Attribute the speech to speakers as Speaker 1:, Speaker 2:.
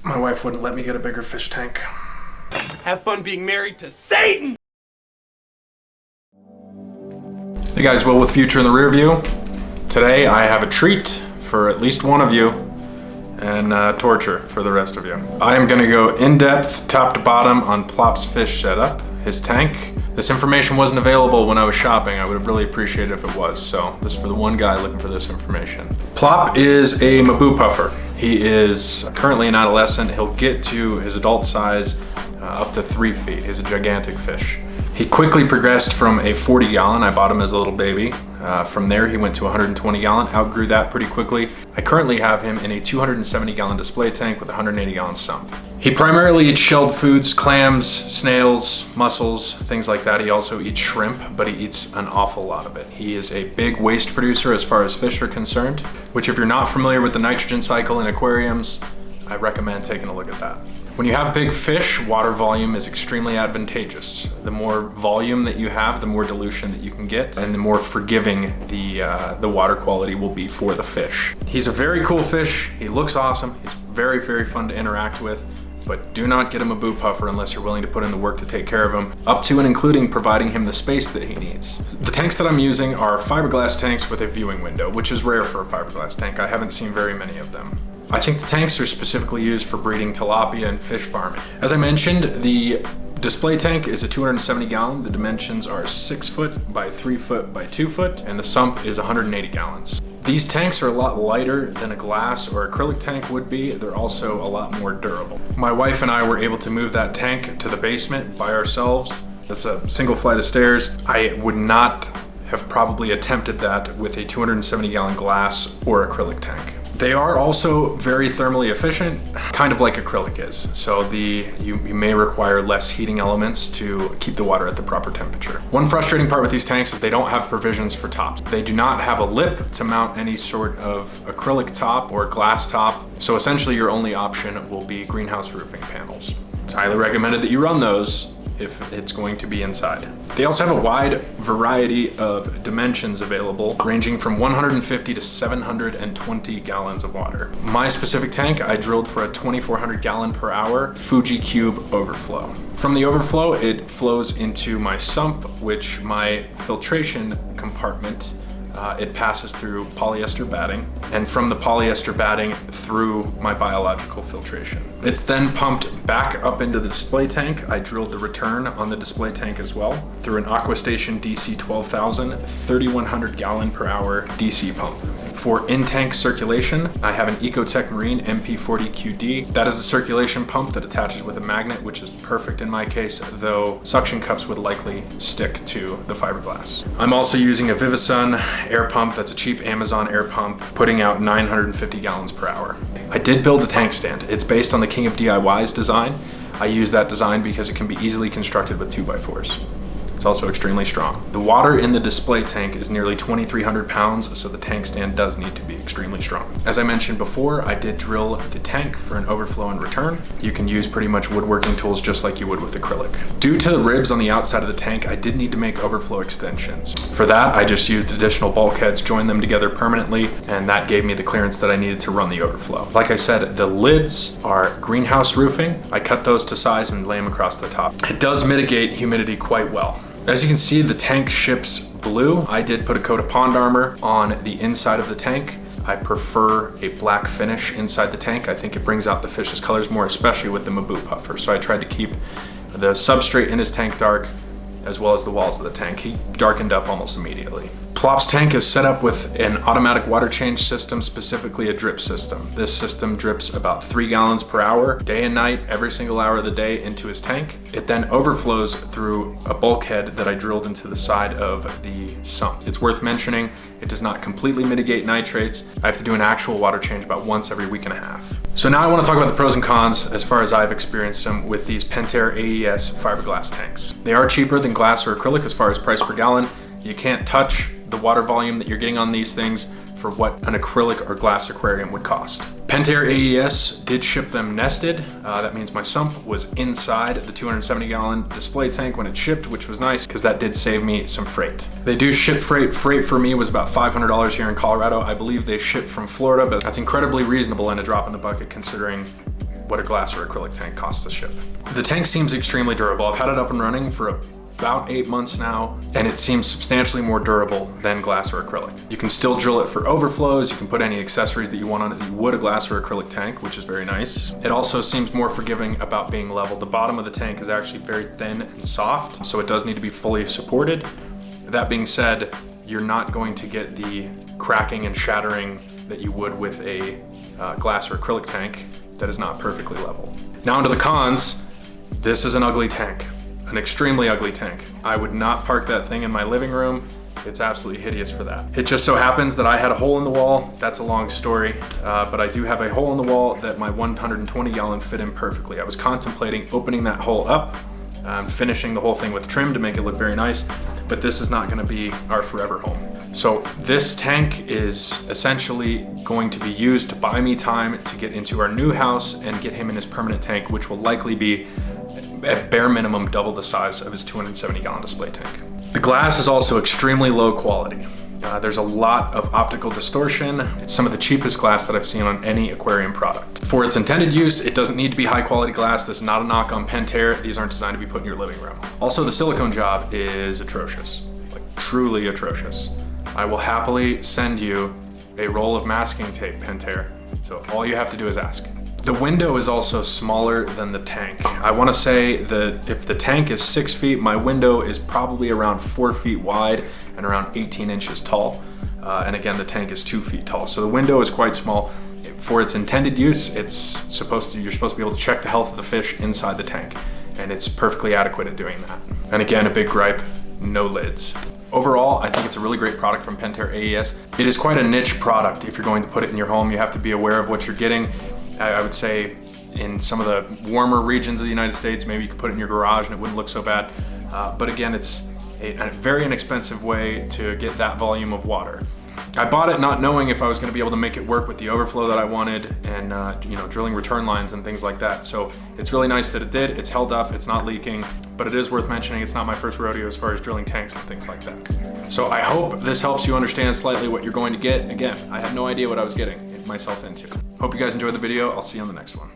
Speaker 1: My wife wouldn't let me get a bigger fish tank.
Speaker 2: Have fun being married to Satan!
Speaker 1: Hey guys, Will with Future in the Rear View. Today I have a treat for at least one of you and torture for the rest of you. I am gonna go in depth, top to bottom on Plop's fish setup, his tank. This information wasn't available when I was shopping. I would have really appreciated if it was. So this is for the one guy looking for this information. Plop is a Maboo puffer. He is currently an adolescent. He'll get to his adult size up to 3 feet. He's a gigantic fish. He quickly progressed from a 40 gallon, I bought him as a little baby. From there he went to 120 gallon, outgrew that pretty quickly. I currently have him in a 270 gallon display tank with a 180 gallon sump. He primarily eats shelled foods, clams, snails, mussels, things like that. He also eats shrimp, but he eats an awful lot of it. He is a big waste producer as far as fish are concerned, which if you're not familiar with the nitrogen cycle in aquariums, I recommend taking a look at that. When you have big fish, water volume is extremely advantageous. The more volume that you have, the more dilution that you can get, and the more forgiving the water quality will be for the fish. He's a very cool fish. He looks awesome. He's very, very fun to interact with, but do not get him a Maboo puffer unless you're willing to put in the work to take care of him, up to and including providing him the space that he needs. The tanks that I'm using are fiberglass tanks with a viewing window, which is rare for a fiberglass tank. I haven't seen very many of them. I think the tanks are specifically used for breeding tilapia and fish farming. As I mentioned, the display tank is a 270 gallon. The dimensions are 6 foot by 3 foot by 2 foot, and the sump is 180 gallons. These tanks are a lot lighter than a glass or acrylic tank would be. They're also a lot more durable. My wife and I were able to move that tank to the basement by ourselves. That's a single flight of stairs. I would not have probably attempted that with a 270 gallon glass or acrylic tank. They are also very thermally efficient, kind of like acrylic is. So you may require less heating elements to keep the water at the proper temperature. One frustrating part with these tanks is they don't have provisions for tops. They do not have a lip to mount any sort of acrylic top or glass top. So essentially your only option will be greenhouse roofing panels. It's highly recommended that you run those if it's going to be inside. They also have a wide variety of dimensions available, ranging from 150 to 720 gallons of water. My specific tank, I drilled for a 2,400 gallon per hour Fuji Cube overflow. From the overflow, it flows into my sump, which my filtration compartment, it passes through polyester batting, and from the polyester batting through my biological filtration. It's then pumped back up into the display tank. I drilled the return on the display tank as well through an AquaStation DC 12,000 3,100 gallon per hour DC pump. For in-tank circulation, I have an Ecotech Marine MP40QD. That is a circulation pump that attaches with a magnet, which is perfect in my case, though suction cups would likely stick to the fiberglass. I'm also using a Vivasun air pump. That's a cheap Amazon air pump, putting out 950 gallons per hour. I did build the tank stand. It's based on the King of DIY's design. I use that design because it can be easily constructed with 2x4s. It's also extremely strong. The water in the display tank is nearly 2,300 pounds, so the tank stand does need to be extremely strong. As I mentioned before, I did drill the tank for an overflow and return. You can use pretty much woodworking tools just like you would with acrylic. Due to the ribs on the outside of the tank, I did need to make overflow extensions. For that, I just used additional bulkheads, joined them together permanently, and that gave me the clearance that I needed to run the overflow. Like I said, the lids are greenhouse roofing. I cut those to size and lay them across the top. It does mitigate humidity quite well. As you can see, the tank ships blue. I did put a coat of pond armor on the inside of the tank. I prefer a black finish inside the tank. I think it brings out the fish's colors more, especially with the Maboo puffer. So I tried to keep the substrate in his tank dark, as well as the walls of the tank. He darkened up almost immediately. Plop's tank is set up with an automatic water change system, specifically a drip system. This system drips about 3 gallons per hour, day and night, every single hour of the day into his tank. It then overflows through a bulkhead that I drilled into the side of the sump. It's worth mentioning, it does not completely mitigate nitrates. I have to do an actual water change about once every week and a half. So now I want to talk about the pros and cons as far as I've experienced them with these Pentair AES fiberglass tanks. They are cheaper than glass or acrylic as far as price per gallon. You can't touch the water volume that you're getting on these things for what an acrylic or glass aquarium would cost. Pentair AES did ship them nested. That means my sump was inside the 270 gallon display tank when it shipped, which was nice because that did save me some freight. They do ship freight. Freight for me was about $500 here in Colorado. I believe they ship from Florida, but that's incredibly reasonable and a drop in the bucket considering what a glass or acrylic tank costs to ship. The tank seems extremely durable. I've had it up and running for about 8 months now, and it seems substantially more durable than glass or acrylic. You can still drill it for overflows. You can put any accessories that you want on it that you would a glass or acrylic tank, which is very nice. It also seems more forgiving about being level. The bottom of the tank is actually very thin and soft, so it does need to be fully supported. That being said, you're not going to get the cracking and shattering that you would with a glass or acrylic tank that is not perfectly level. Now onto the cons. This is an ugly tank. An extremely ugly tank. I would not park that thing in my living room. It's absolutely hideous for that. It just so happens that I had a hole in the wall. That's a long story, but I do have a hole in the wall that my 120 gallon fit in perfectly. I was contemplating opening that hole up, finishing the whole thing with trim to make it look very nice, but this is not gonna be our forever home. So this tank is essentially going to be used to buy me time to get into our new house and get him in his permanent tank, which will likely be at bare minimum double the size of his 270 gallon display tank. The glass is also extremely low quality. There's a lot of optical distortion. It's some of the cheapest glass that I've seen on any aquarium product. For its intended use, it doesn't need to be high quality glass. This is not a knock on Pentair. These aren't designed to be put in your living room. Also, the silicone job is atrocious, like truly atrocious. I will happily send you a roll of masking tape, Pentair. So all you have to do is ask. The window is also smaller than the tank. I want to say that if the tank is 6 feet, my window is probably around 4 feet wide and around 18 inches tall. And again, the tank is 2 feet tall. So the window is quite small. For its intended use, you're supposed to be able to check the health of the fish inside the tank. And it's perfectly adequate at doing that. And again, a big gripe, no lids. Overall, I think it's a really great product from Pentair AES. It is quite a niche product. If you're going to put it in your home, you have to be aware of what you're getting. I would say in some of the warmer regions of the United States, maybe you could put it in your garage and it wouldn't look so bad. But again, it's a very inexpensive way to get that volume of water. I bought it not knowing if I was going to be able to make it work with the overflow that I wanted and drilling return lines and things like that. So it's really nice that it did. It's held up, it's not leaking, but it is worth mentioning it's not my first rodeo as far as drilling tanks and things like that. So I hope this helps you understand slightly what you're going to get. Again, I had no idea what I was getting myself into. Hope you guys enjoyed the video. I'll see you on the next one.